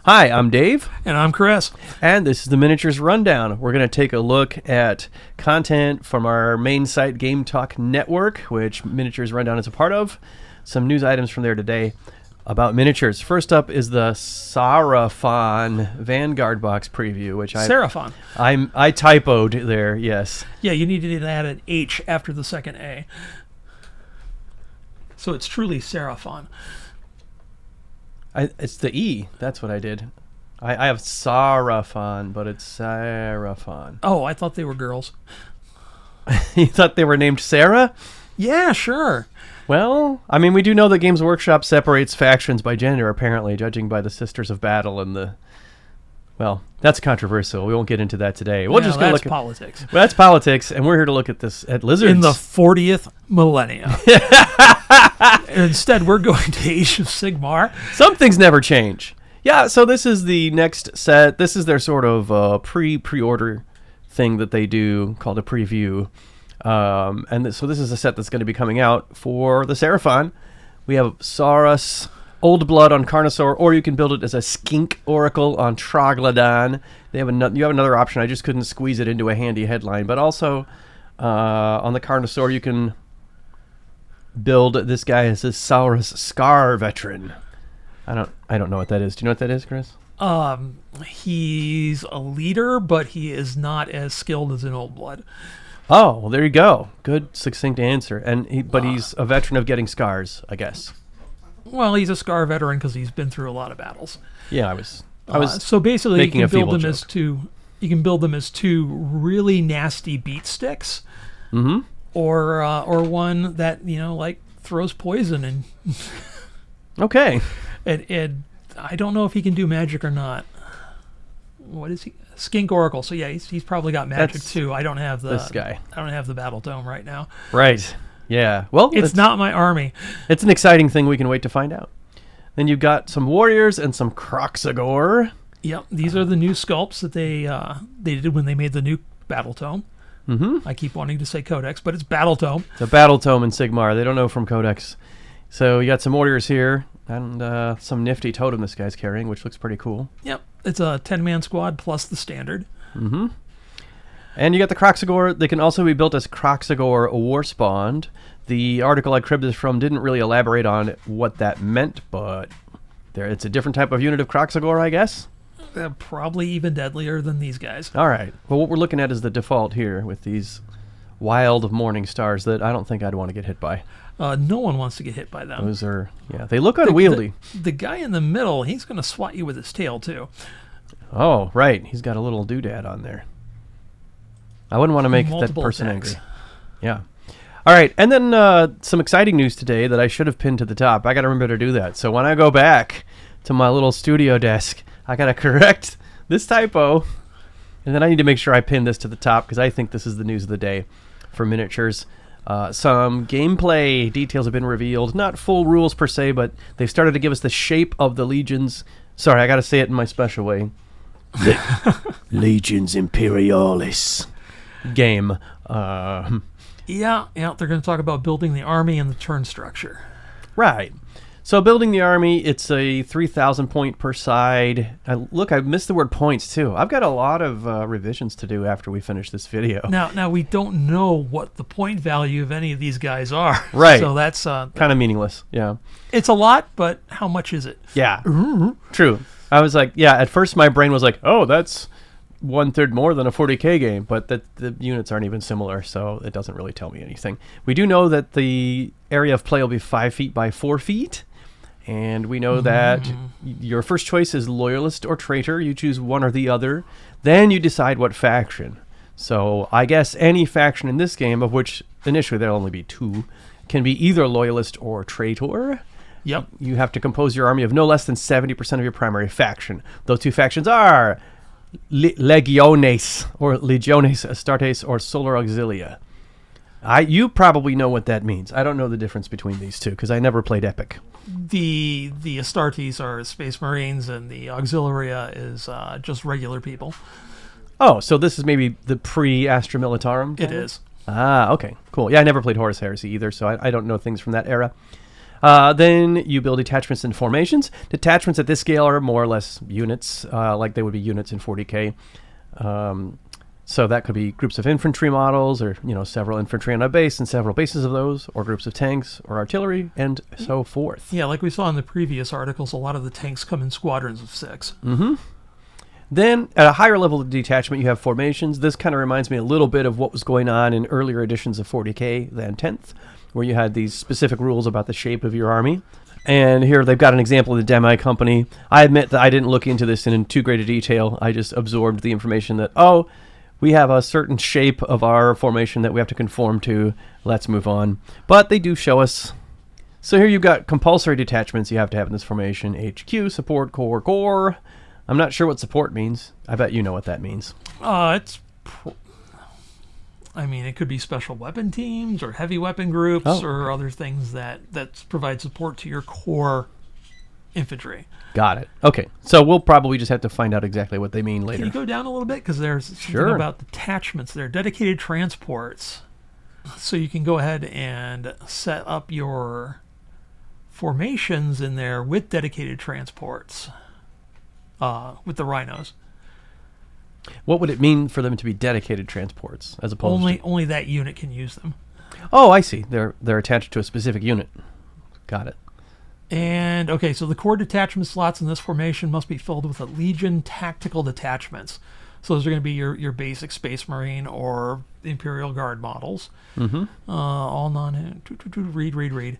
Hi, I'm Dave. And I'm Chris. And this is the Miniatures Rundown. We're going to take a look at content from our main site, Game Talk Network, which Miniatures Rundown is a part of. Some news items from there today about miniatures. First up is the Seraphon Vanguard box preview, which Seraphon. I typoed there, yes. Yeah, you needed to add an H after the second A. So it's truly Seraphon. It's the E. That's what I did. I have Seraphon, but it's Seraphon. Oh, I thought they were girls. You thought they were named Sarah? Yeah, sure. Well, I mean, we do know that Games Workshop separates factions by gender, apparently, judging by the Sisters of Battle and the... Well, that's controversial. We won't get into that today. We'll just go look at politics. Well, that's politics, and we're here to look at this at Lizards. In the 40th millennium. Instead, we're going to Age of Sigmar. Some things never change. Yeah, so this is the next set. This is their sort of pre-order thing that they do called a preview. So this is a set that's going to be coming out for the Seraphon. We have Saurus Old Blood on Carnosaur, or you can build it as a Skink Oracle on Troglodyte. You have another option. I just couldn't squeeze it into a handy headline. But also on the Carnosaur, you can build this guy as a Saurus Scar Veteran. I don't know what that is. Do you know what that is, Chris? He's a leader, but he is not as skilled as an Old Blood. Oh, well, there you go. Good, succinct answer. But he's a veteran of getting scars, I guess. Well, he's a Scar veteran because he's been through a lot of battles. Yeah, I was. So basically, making you can build them joke. as two. You can build them as two really nasty beat sticks, or one that like throws poison and. Okay. And I don't know if he can do magic or not. What is he? Skink Oracle. So yeah, he's probably got magic too. I don't have this guy. I don't have the Battle Tome right now. Right. Yeah. Well, it's not my army. It's an exciting thing. We can wait to find out. Then you've got some warriors and some Croxagore. Yep. These are the new sculpts that they did when they made the new Battle Tome. I keep wanting to say Codex, but it's Battle Tome. The Battle Tome in Sigmar. They don't know from Codex. So you got some warriors here and some nifty totem this guy's carrying, which looks pretty cool. Yep. It's a 10-man squad plus the standard. And you got the Croxagore. They can also be built as Croxagore Warspawned. The article I cribbed this from didn't really elaborate on what that meant, but it's a different type of unit of Croxagore, I guess. Probably even deadlier than these guys. All right. Well, what we're looking at is the default here with these wild morning stars that I don't think I'd want to get hit by. No one wants to get hit by them. Those are, they look unwieldy. The guy in the middle, he's going to swat you with his tail, too. Oh, right. He's got a little doodad on there. I wouldn't want to make that person angry. Yeah. All right. And then some exciting news today that I should have pinned to the top. I got to remember to do that. So when I go back to my little studio desk, I got to correct this typo. And then I need to make sure I pin this to the top because I think this is the news of the day for miniatures. Some gameplay details have been revealed. Not full rules per se, but they've started to give us the shape of the legions. Sorry, I got to say it in my special way. Legions Imperialis game. Yeah, they're going to talk about building the army and the turn structure. Right. So building the army, it's a 3,000 point per side. I missed the word points too. I've got a lot of revisions to do after we finish this video. Now we don't know what the point value of any of these guys are. Right. So that's kind of meaningless. Yeah. It's a lot, but how much is it? Yeah. True. I was like, at first my brain was like, oh, that's 1/3 more than a 40K game, but the units aren't even similar, so it doesn't really tell me anything. We do know that the area of play will be 5 feet by 4 feet. And we know that your first choice is Loyalist or Traitor. You choose one or the other. Then you decide what faction. So I guess any faction in this game, of which initially there'll only be 2, can be either Loyalist or Traitor. Yep. You have to compose your army of no less than 70% of your primary faction. Those 2 factions are Legiones Astartes or Solar Auxilia. You probably know what that means. I don't know the difference between these two because I never played Epic. The Astartes are Space Marines, and the Auxilia is just regular people. Oh, so this is maybe the pre-Astra Militarum? It is. Ah, okay, cool. Yeah, I never played Horus Heresy either, so I don't know things from that era. Then you build detachments and formations. Detachments at this scale are more or less units, like they would be units in 40K. So that could be groups of infantry models, or several infantry on a base and several bases of those, or groups of tanks or artillery, and so forth. Yeah, like we saw in the previous articles, a lot of the tanks come in squadrons of 6. Mm-hmm. Then, at a higher level of detachment, you have formations. This kind of reminds me a little bit of what was going on in earlier editions of 40K than 10th, where you had these specific rules about the shape of your army. And here they've got an example of the Demi Company. I admit that I didn't look into this in too great a detail. I just absorbed the information that, we have a certain shape of our formation that we have to conform to. Let's move on. But they do show us. So here you've got compulsory detachments you have to have in this formation. HQ, support, core. I'm not sure what support means. I bet you know what that means. It could be special weapon teams or heavy weapon groups or other things that provide support to your core infantry. Got it. Okay, so we'll probably just have to find out exactly what they mean later. Can you go down a little bit? Because there's something about detachments. They're dedicated transports. So you can go ahead and set up your formations in there with dedicated transports. With the rhinos. What would it mean for them to be dedicated transports as opposed to... Only that unit can use them. Oh, I see. They're attached to a specific unit. Got it. And, okay, so the core detachment slots in this formation must be filled with a Legion tactical detachments. So those are going to be your basic Space Marine or Imperial Guard models. Mm-hmm. Read.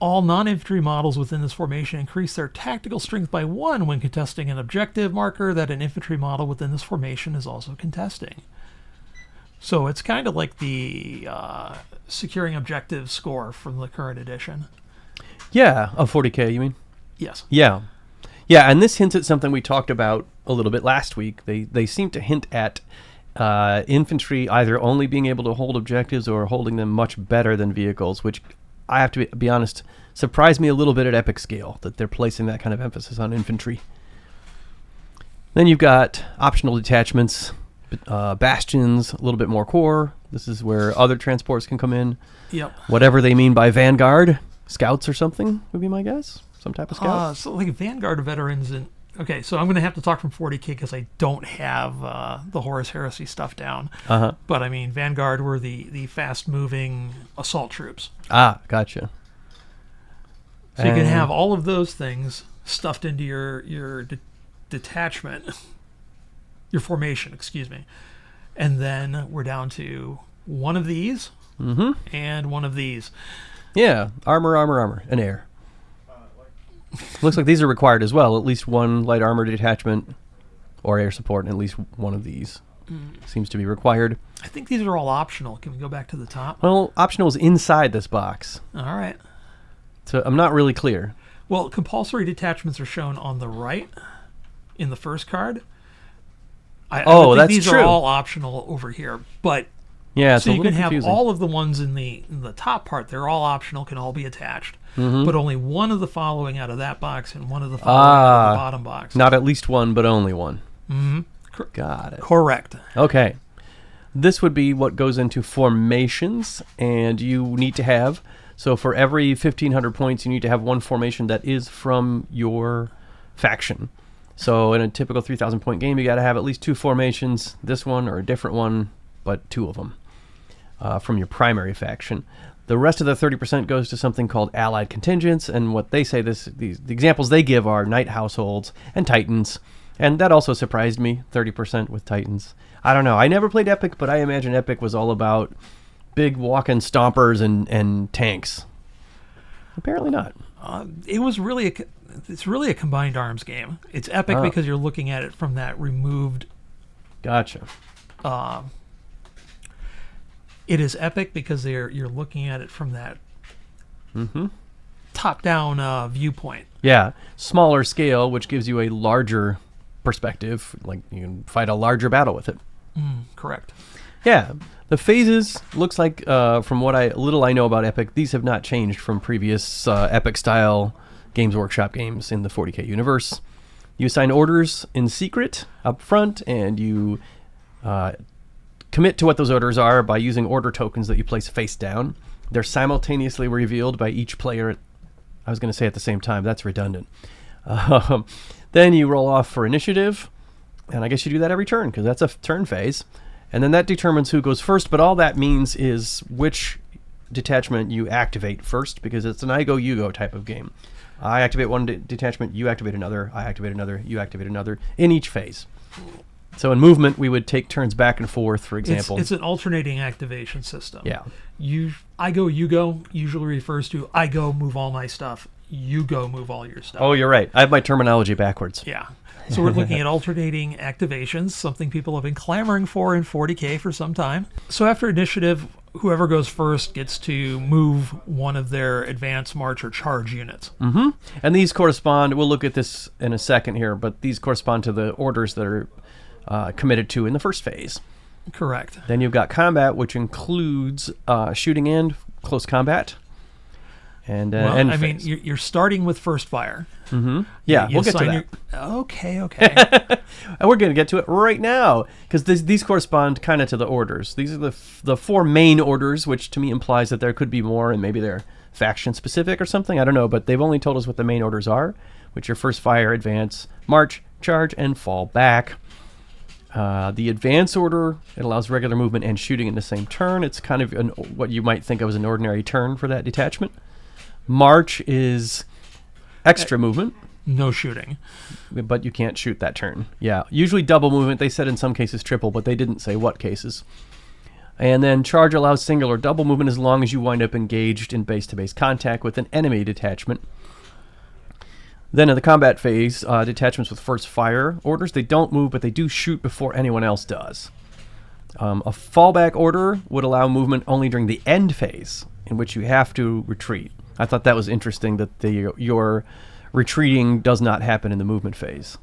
All non-infantry models within this formation increase their tactical strength by 1 when contesting an objective marker that an infantry model within this formation is also contesting. So it's kind of like the securing objective score from the current edition. Yeah, of 40K, you mean? Yes. Yeah, and this hints at something we talked about a little bit last week. They seem to hint at infantry either only being able to hold objectives or holding them much better than vehicles, which... I have to be honest, surprised me a little bit at epic scale that they're placing that kind of emphasis on infantry. Then you've got optional detachments, bastions, a little bit more core. This is where other transports can come in. Yep. Whatever they mean by Vanguard, scouts or something would be my guess. Some type of scout. So like Vanguard veterans and... Okay, so I'm going to have to talk from 40K because I don't have the Horus Heresy stuff down. Uh-huh. But, Vanguard were the fast-moving assault troops. Ah, gotcha. So you can have all of those things stuffed into your detachment, your formation, excuse me. And then we're down to one of these and one of these. Yeah, armor, and air. Looks like these are required as well. At least one light armor detachment or air support, and at least one of these seems to be required. I think these are all optional. Can we go back to the top? Well, optional is inside this box. All right. So I'm not really clear. Well, compulsory detachments are shown on the right in the first card. I would think that's these true. Are all optional over here, but yeah, it's so a you little can have confusing. all of the ones in the top part. They're all optional, can all be attached, but only one of the following out of that box and one of the following out of the bottom box. Not at least one, but only one. Mm-hmm. Got it. Correct. Okay. This would be what goes into formations, and you need to have, so for every 1,500 points, you need to have one formation that is from your faction. So in a typical 3,000 point game, you got to have at least 2 formations, this one or a different one, but 2 of them from your primary faction. The rest of the 30% goes to something called allied contingents, and what they say, the examples they give are knight households and titans, and that also surprised me, 30% with titans. I don't know. I never played Epic, but I imagine Epic was all about big walking stompers and tanks. Apparently not. It's really a combined arms game. It's Epic because you're looking at it from that removed. Gotcha. It is Epic because you're looking at it from that top-down viewpoint. Yeah, smaller scale, which gives you a larger perspective. Like you can fight a larger battle with it. Correct. Yeah, the phases looks like from what little I know about Epic, these have not changed from previous Epic-style Games Workshop games in the 40K universe. You assign orders in secret up front, and you commit to what those orders are by using order tokens that you place face down. They're simultaneously revealed by each player. I was going to say at the same time. That's redundant. Then you roll off for initiative, and I guess you do that every turn because that's a turn phase. And then that determines who goes first, but all that means is which detachment you activate first, because it's an I go, you go type of game. I activate one detachment, you activate another, I activate another, you activate another, in each phase. So in movement, we would take turns back and forth, for example. It's an alternating activation system. Yeah. I go, you go, usually refers to I go, move all my stuff, you go, move all your stuff. Oh, you're right. I have my terminology backwards. Yeah. So we're looking at alternating activations, something people have been clamoring for in 40K for some time. So after initiative, whoever goes first gets to move one of their advance, march, or charge units. Mm-hmm. And these correspond, we'll look at this in a second here, but these correspond to the orders that are committed to in the first phase. Correct. Then you've got combat, which includes shooting and close combat. And I mean, you're starting with first fire. Mm-hmm. Yeah, we'll get to that. Okay. And we're going to get to it right now, because these correspond kind of to the orders. These are the four main orders, which to me implies that there could be more, and maybe they're faction-specific or something. I don't know, but they've only told us what the main orders are, which are first fire, advance, march, charge, and fall back. The advance order, it allows regular movement and shooting in the same turn. It's kind of what you might think of as an ordinary turn for that detachment. March is extra movement. No shooting. But you can't shoot that turn. Yeah, usually double movement. They said in some cases triple, but they didn't say what cases. And then charge allows single or double movement as long as you wind up engaged in base-to-base contact with an enemy detachment. Then in the combat phase, detachments with first fire orders, they don't move, but they do shoot before anyone else does. A fallback order would allow movement only during the end phase, in which you have to retreat. I thought that was interesting that your retreating does not happen in the movement phase.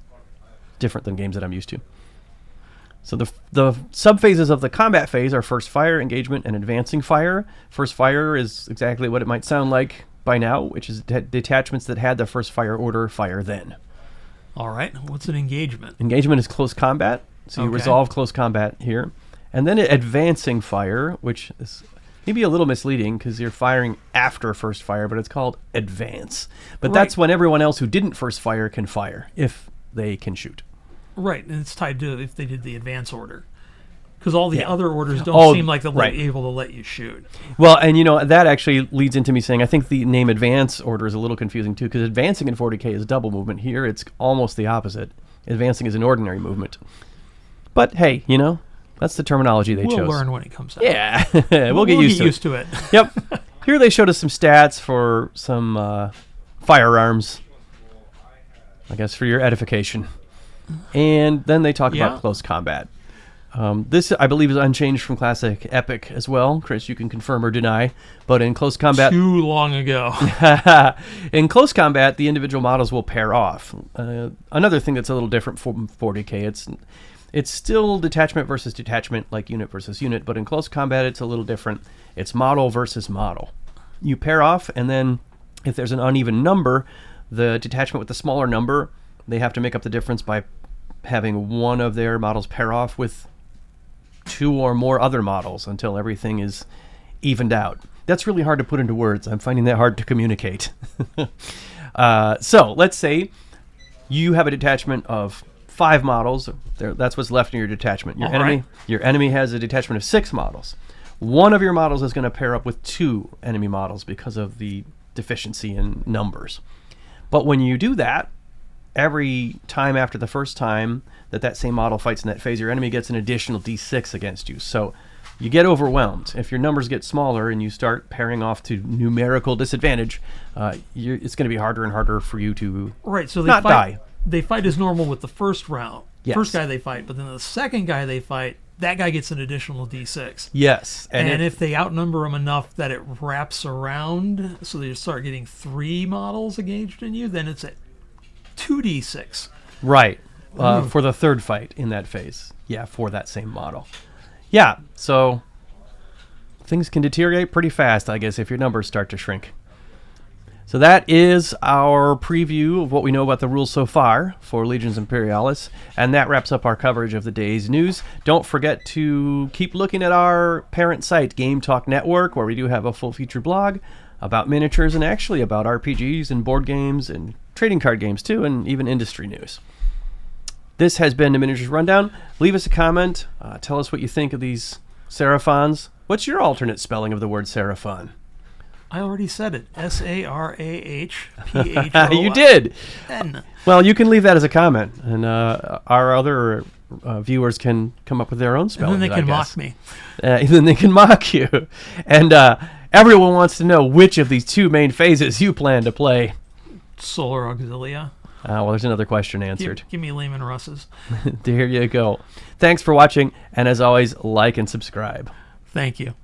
Different than games that I'm used to. So the sub-phases of the combat phase are first fire, engagement, and advancing fire. First fire is exactly what it might sound like by now, which is detachments that had the first fire order fire then. All right. What's an engagement? Engagement is close combat. So you resolve close combat here. And then advancing fire, which is maybe a little misleading because you're firing after first fire, but it's called advance. But that's when everyone else who didn't first fire can fire, if they can shoot. Right, and it's tied to if they did the advance order. Because all the other orders don't seem like they're able to let you shoot. Well, and that actually leads into me saying I think the name advance order is a little confusing too, because advancing in 40K is double movement. Here it's almost the opposite. Advancing is an ordinary movement. But hey, that's the terminology they chose. We'll learn when it comes out. Yeah, we'll get used to it. Yep. Here they showed us some stats for some firearms, I guess for your edification. And then they talk about close combat. This, I believe, is unchanged from Classic Epic as well. Chris, you can confirm or deny. But in close combat... Too long ago. In close combat, the individual models will pair off. Another thing that's a little different from 40K, it's still detachment versus detachment, like unit versus unit, but in close combat, it's a little different. It's model versus model. You pair off, and then if there's an uneven number, the detachment with the smaller number, they have to make up the difference by having one of their models pair off with two or more other models until everything is evened out. That's really hard to put into words. I'm finding that hard to communicate. So let's say you have a detachment of 5 models. That's what's left in your detachment. Your enemy has a detachment of 6 models. One of your models is going to pair up with 2 enemy models because of the deficiency in numbers. But when you do that, every time after the first time that same model fights in that phase, your enemy gets an additional d6 against you. So you get overwhelmed. If your numbers get smaller and you start pairing off to numerical disadvantage, it's going to be harder and harder for you to not die. They fight as normal with the first round. Yes. First guy they fight, but then the second guy they fight, that guy gets an additional d6. Yes. And if they outnumber him enough that it wraps around, so they start getting 3 models engaged in you, then it's at 2d6. Right. For the third fight in that phase. Yeah, for that same model. Yeah, so things can deteriorate pretty fast, I guess, if your numbers start to shrink. So that is our preview of what we know about the rules so far for Legions Imperialis, and that wraps up our coverage of the day's news. Don't forget to keep looking at our parent site, Game Talk Network, where we do have a full-featured blog about miniatures and actually about RPGs and board games and trading card games too, and even industry news. This has been the Miniatures Rundown. Leave us a comment. Tell us what you think of these Seraphons. What's your alternate spelling of the word Seraphon? I already said it. Sarahphon. You did. N. Well, you can leave that as a comment, and our other viewers can come up with their own spelling. And then they can mock me. Then they can mock you. And everyone wants to know which of these two main phases you plan to play. Solar Auxilia. Well, there's another question answered. Give me Lehman Russ's. There you go. Thanks for watching, and as always, like and subscribe. Thank you.